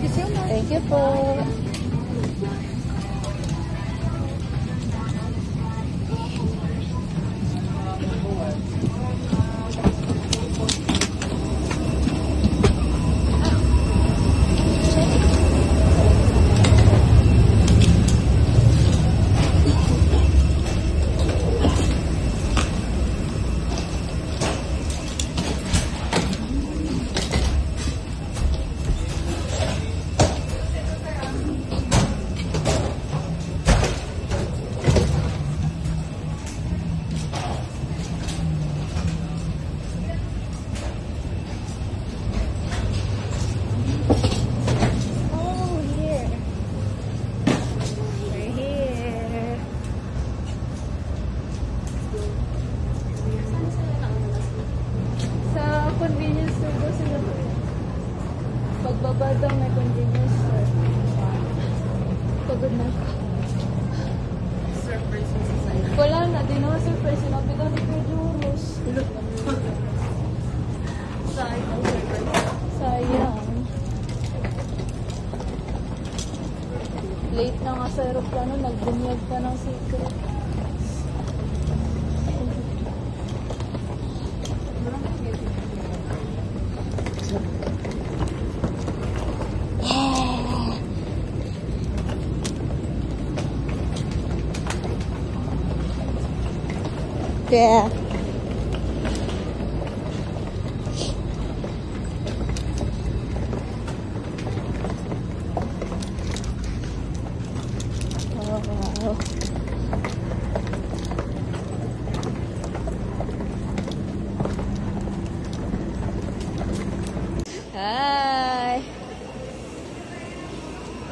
you so much. Thank you po. Pagbaba daw may convenience store. Pagod na ako. Surprise mo sa sa'yo. Wala na, di naman surprise. Sinabi daw ni Kuya Juros. Sayang, surprise. Sayang. Late na nga sa aeroplano, nagbunyag pa ng secret. Yeah. Oh, wow. Hi.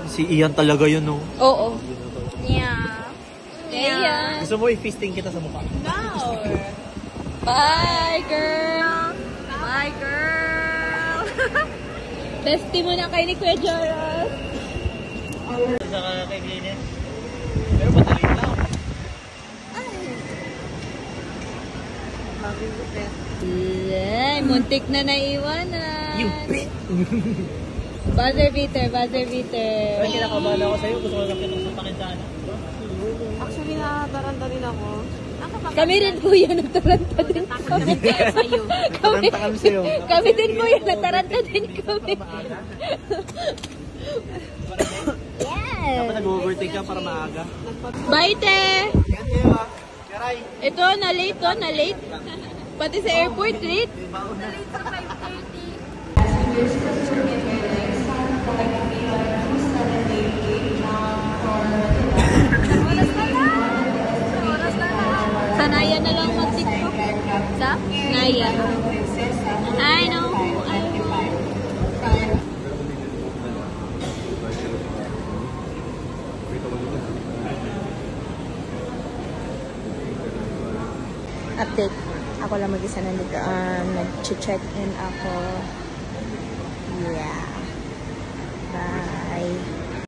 Si Ian talaga yun, no? Oo. Yeah. Yeah. Gusto mo i-fisting kita sa mukha? No. Bye, girl. Bye, girl. Bestie mo na kayo ni Kuya Joros. Sa kaibigan. Pero patuloy lang. Ay, muntik na naiwanan. You bitch! Buzzer beater, buzzer beater. Ay, kinakabahan ako sa'yo. Gusto ko lang kitang suntakin sana. Actually, nakataranta rin ako. Kami rin kuya, nataranta din kami. Sa'yo. Nataranta kami sa'yo. Kami din kuya, nataranta din kami. Yes! Dapat nag-overtake ka para maaga. Bye, te! Yan kayo ha. Karay. Ito, na-late to, na-late. Pati sa airport, late. Sa Naya na lang mag-tiktok. Sa? Naya. I know. Update. Ako lang mag-isa nandito. Nag-check-in ako. Yeah. Bye.